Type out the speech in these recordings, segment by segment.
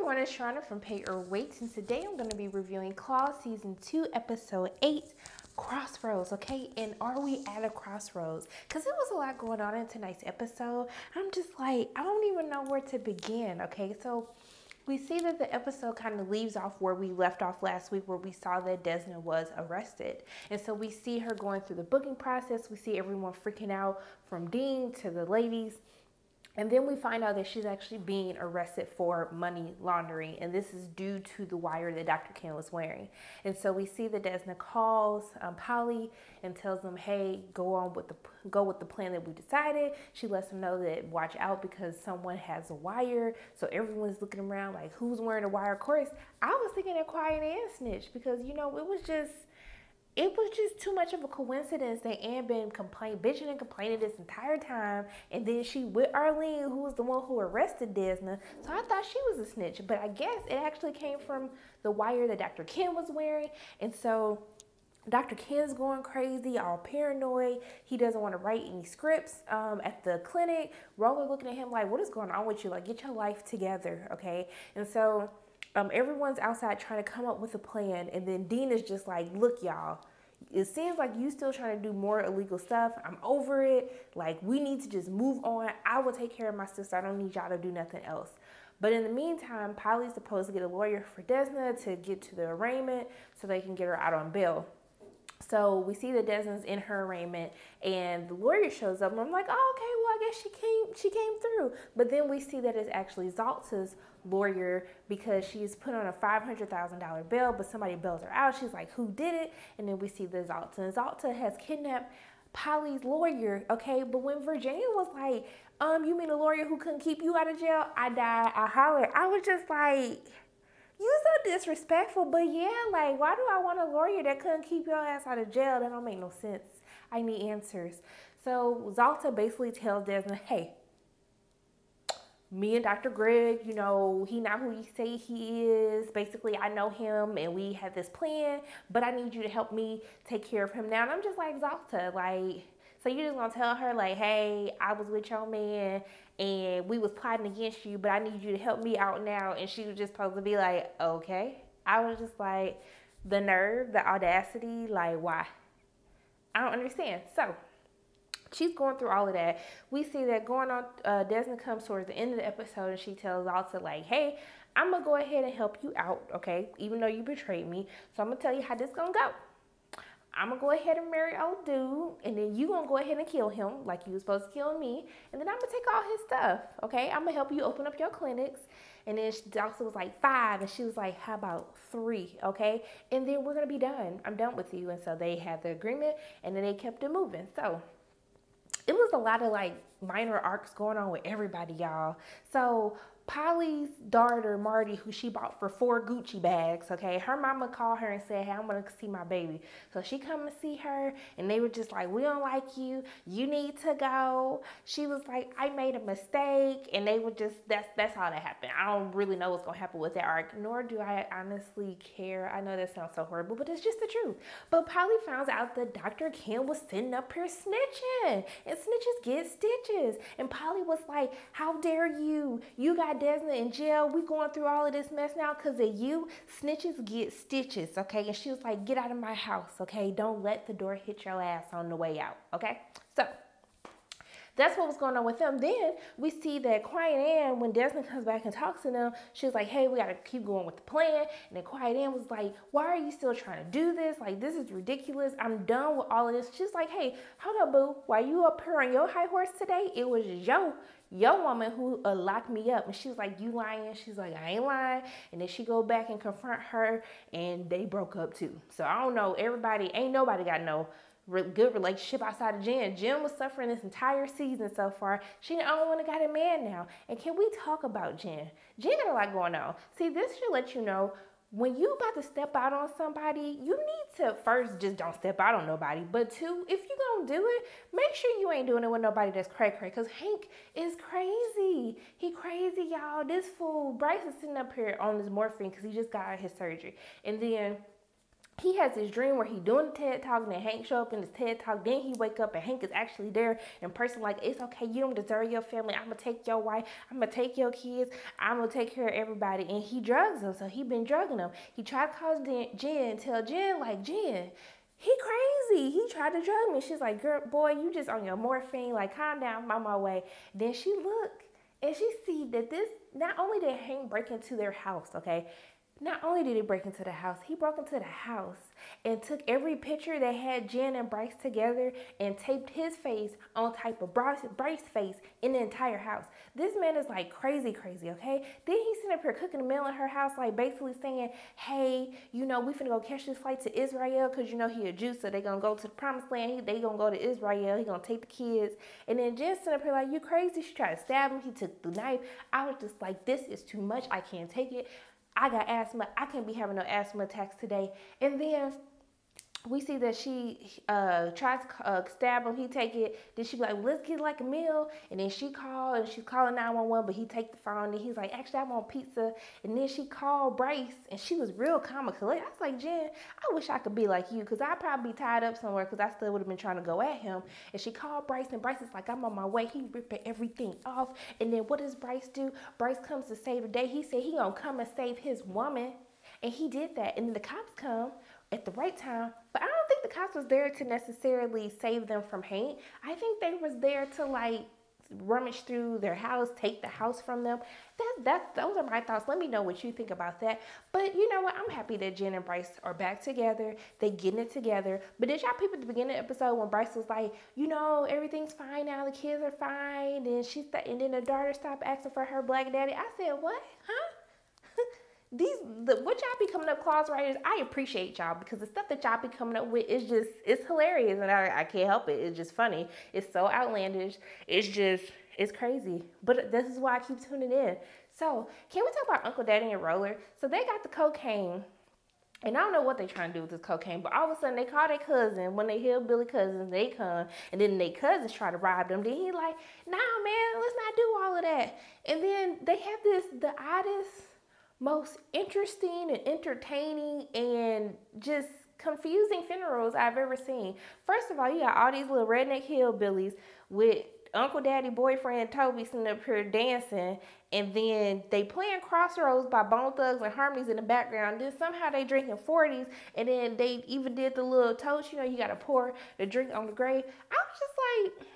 everyone, it's Shauna from Pay or Wait, and today I'm going to be reviewing Claw Season 2, Episode 8, Crossroads, okay? And are we at a crossroads? Because there was a lot going on in tonight's episode. I'm just like, I don't even know where to begin, okay? So we see that the episode kind of leaves off where we left off last week, where we saw that Desna was arrested. And so we see her going through the booking process. We see everyone freaking out, from Dean to the ladies. And then we find out that she's actually being arrested for money laundering, and this is due to the wire that Dr. Ken was wearing. And so we see that Desna calls Polly and tells them, "Hey, go with the plan that we decided." She lets them know that watch out because someone has a wire. So everyone's looking around like, who's wearing a wire? Of course, I was thinking that Quiet Ann snitched because it was just too much of a coincidence that Ann been bitching and complaining this entire time, and then she with Arlene, who was the one who arrested Desna. So I thought she was a snitch, but I guess it actually came from the wire that Dr. Ken was wearing. And so Dr. Ken's going crazy, all paranoid. He doesn't want to write any scripts at the clinic. Roller looking at him like, what is going on with you? Like, get your life together, okay? And so everyone's outside trying to come up with a plan, and then Dean is just like, look, y'all, it seems like you still trying to do more illegal stuff. I'm over it. Like, we need to just move on. I will take care of my sister. I don't need y'all to do nothing else. But in the meantime, Polly's supposed to get a lawyer for Desna to get to the arraignment so they can get her out on bail. So we see that Desna's in her arraignment, and the lawyer shows up, and I'm like, oh, okay, well, I guess she came through. But then we see that it's actually Zalta's lawyer, because she's put on a $500,000 bail, but somebody bails her out. She's like, who did it? And then we see the Zalta, and Zalta has kidnapped Polly's lawyer, okay? But when Virginia was like, you mean a lawyer who couldn't keep you out of jail? I died, I hollered. I was just like, you so disrespectful. But yeah, like, why do I want a lawyer that couldn't keep your ass out of jail? That don't make no sense. I need answers. So Zalta basically tells Desna, hey, me and Dr. Greg, he not who you say he is. Basically, I know him, and we have this plan, but I need you to help me take care of him now. And I'm just like, Zalta, like, so you just gonna tell her, like, hey, I was with your man, and we was plotting against you, but I need you to help me out now. And she was just supposed to be like, okay. I was just like, the nerve, the audacity, like, why? I don't understand. So she's going through all of that. We see that going on, Desna comes towards the end of the episode, and she tells Zalta, like, hey, I'm going to go ahead and help you out, okay, even though you betrayed me. So I'm going to tell you how this going to go. I'm going to go ahead and marry old dude, and then you going to go ahead and kill him like you was supposed to kill me, and then I'm going to take all his stuff, okay? I'm going to help you open up your clinics. And then Zalta was like 5, and she was like, how about 3, okay? And then we're going to be done. I'm done with you. And so they had the agreement, and then they kept it moving. So it was a lot of like minor arcs going on with everybody, y'all. So Polly's daughter, Marty, who she bought for 4 Gucci bags, okay, her mama called her and said, hey, I'm going to see my baby. So she come to see her, and they were just like, we don't like you. You need to go. She was like, I made a mistake. And they were just, that's how that happened. I don't really know what's going to happen with that arc, nor do I honestly care. I know that sounds so horrible, but it's just the truth. But Polly found out that Dr. Ken was sitting up here snitching, and snitches get stitches. And Polly was like, how dare you? You got Desna in jail. We going through all of this mess now because of you. Snitches get stitches, okay? And she was like, get out of my house, okay? Don't let the door hit your ass on the way out, okay? So that's what was going on with them. Then we see that Quiet Ann, when Desna comes back and talks to them, she was like, hey, we got to keep going with the plan. And then Quiet Ann was like, why are you still trying to do this? Like, this is ridiculous. I'm done with all of this. She's like, hey, hold up, boo. Why you up here on your high horse today? It was your woman who locked me up. And she was like, you lying? She's like, I ain't lying. And then she go back and confront her, and they broke up too. So I don't know. Ain't nobody got no good relationship outside of Jen. Jen was suffering this entire season so far. She the only one that got a man now. And can we talk about Jen? Jen got a lot going on. See, this should let you know, when you about to step out on somebody, you need to first just don't step out on nobody. But 2, if you gonna do it, make sure you ain't doing it with nobody that's cray. Because Hank is crazy. He crazy, y'all. This fool, Bryce is sitting up here on this morphine because he just got his surgery. And then he has this dream where he doing the TED Talk and then Hank show up in his TED Talk. Then he wake up and Hank is actually there in person like, it's okay, you don't deserve your family. I'm going to take your wife. I'm going to take your kids. I'm going to take care of everybody. And he drugs them. So he been drugging them. He tried to call Jen, tell Jen, like, Jen, he crazy. He tried to drug me. She's like, girl, boy, you just on your morphine. Like, calm down, I'm on my way. Then she look and she see that this, not only did Hank break into their house, okay, not only did he break into the house, he broke into the house and took every picture that had Jen and Bryce together and taped his face on type of Bryce's face in the entire house. This man is like crazy, okay? Then he's sitting up here cooking a meal in her house, like basically saying, hey, you know, we finna go catch this flight to Israel because, you know, he a Jew, so they gonna go to the promised land. They gonna go to Israel. He gonna take the kids. And then Jen sitting up here like, you crazy. She tried to stab him. He took the knife. I was just like, this is too much. I can't take it. I got asthma. I can't be having no asthma attacks today. And then we see that she tries to stab him. He take it. Then she be like, let's get like a meal. And then she called and she's calling 911, but he take the phone and he's like, actually, I want pizza. And then she called Bryce and she was real comical. I was like, Jen, I wish I could be like you because I'd probably be tied up somewhere because I still would have been trying to go at him. And she called Bryce and Bryce is like, I'm on my way. He ripping everything off. And then what does Bryce do? Bryce comes to save the day. He said he gonna come and save his woman. And he did that. And then the cops come at the right time, but I don't think the cops was there to necessarily save them from Hank. I think they was there to like rummage through their house, take the house from them. Those are my thoughts. Let me know what you think about that. But you know what? I'm happy that Jen and Bryce are back together. They getting it together. But did y'all peep at the beginning of the episode when Bryce was like, you know, everything's fine now. The kids are fine. And then the daughter stopped asking for her black daddy. I said, what? Huh? What y'all be coming up, clause writers, I appreciate y'all because the stuff that y'all be coming up with is just, it's hilarious and I can't help it. It's just funny. It's so outlandish. It's crazy. But this is why I keep tuning in. So can we talk about Uncle Daddy and Roller? So they got the cocaine and I don't know what they're trying to do with this cocaine, but all of a sudden they call their cousin, when they hillbilly cousins, they come and then their cousins try to rob them. Then he like, nah, man, let's not do all of that. And then they have the oddest, most interesting and entertaining and just confusing funerals I've ever seen. First of all, you got all these little redneck hillbillies with Uncle Daddy boyfriend Toby sitting up here dancing, and then they playing Crossroads by Bone Thugs and Harmonies in the background. Then somehow they drinking 40s, and then they even did the little toast, you know, you gotta pour the drink on the grave. I was just like,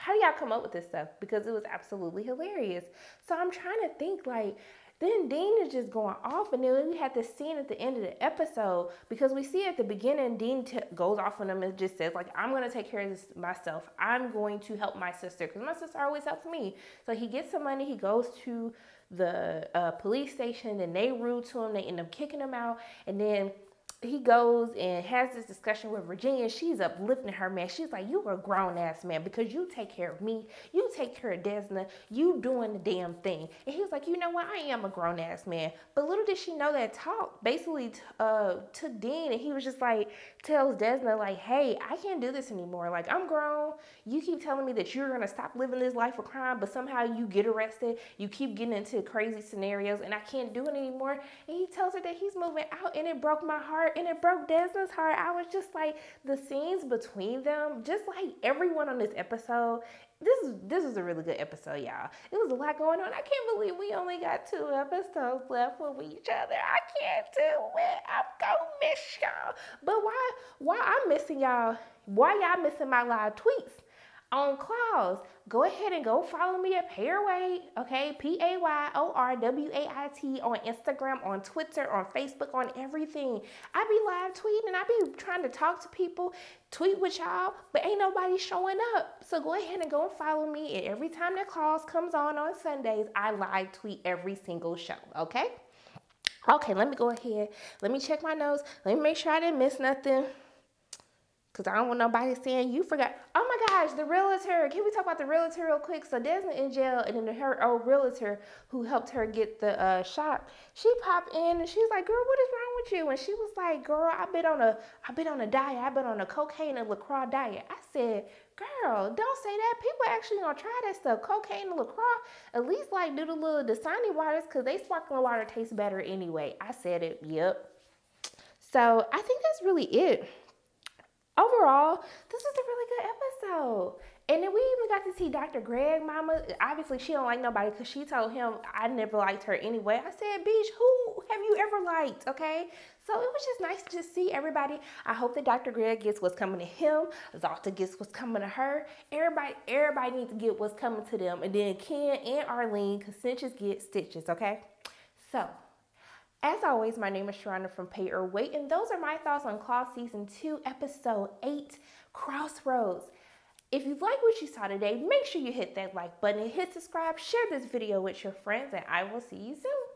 how do y'all come up with this stuff? Because it was absolutely hilarious. So I'm trying to think, like, then Dean is just going off, and then we had this scene at the end of the episode because we see at the beginning Dean goes off on him and just says, like, I'm going to take care of this myself. I'm going to help my sister because my sister always helps me. So he gets some money. He goes to the police station, and they rude to him. They end up kicking him out, and then he goes and has this discussion with Virginia. She's uplifting her, man. She's like, you are a grown-ass man because you take care of me. You take care of Desna. You doing the damn thing. And he was like, you know what? I am a grown-ass man. But little did she know that talk basically took Dean, and he was just like, tells Desna, like, hey, I can't do this anymore. Like, I'm grown. You keep telling me that you're going to stop living this life of crime, but somehow you get arrested. You keep getting into crazy scenarios, and I can't do it anymore. And he tells her that he's moving out, and it broke my heart. And it broke Desna's heart. I was just like, the scenes between them, just like everyone on this episode, this is a really good episode, y'all. It was a lot going on. I can't believe we only got 2 episodes left with each other. I can't do it. I'm gonna miss y'all. But why I'm missing y'all? Why y'all missing my live tweets on Claws? Go ahead and go follow me at Payorwait, okay? PAYORWAIT on Instagram, on Twitter, on Facebook, on everything. I be live tweeting and I be trying to talk to people, tweet with y'all, but ain't nobody showing up. So go ahead and go and follow me. And every time that Claws comes on Sundays, I live tweet every single show, okay? Okay, let me go ahead. Let me check my notes. Let me make sure I didn't miss nothing. Because I don't want nobody saying you forgot. Oh my gosh, the realtor. Can we talk about the realtor real quick? So Desna in jail, and then her old realtor who helped her get the shop, she popped in and she's like, girl, what is wrong with you? And she was like, girl, I've been on a diet. I've been on a cocaine and LaCroix diet. I said, girl, don't say that. People actually gonna try that stuff. Cocaine and LaCroix. At least like do the little Dasani waters because they sparkling water tastes better anyway. I said it, yep. So I think that's really it. Overall, this was a really good episode. And then we even got to see Dr. Greg mama. Obviously, she don't like nobody because she told him I never liked her anyway. I said, bitch, who have you ever liked, okay? So it was just nice to just see everybody. I hope that Dr. Greg gets what's coming to him. Zalta gets what's coming to her. Everybody needs to get what's coming to them. And then Ken and Arlene, because cinches get stitches, okay? So, as always, my name is Sharona from Pay or Wait, and those are my thoughts on Claw Season 2, Episode 8, Crossroads. If you like what you saw today, make sure you hit that like button and hit subscribe, share this video with your friends, and I will see you soon.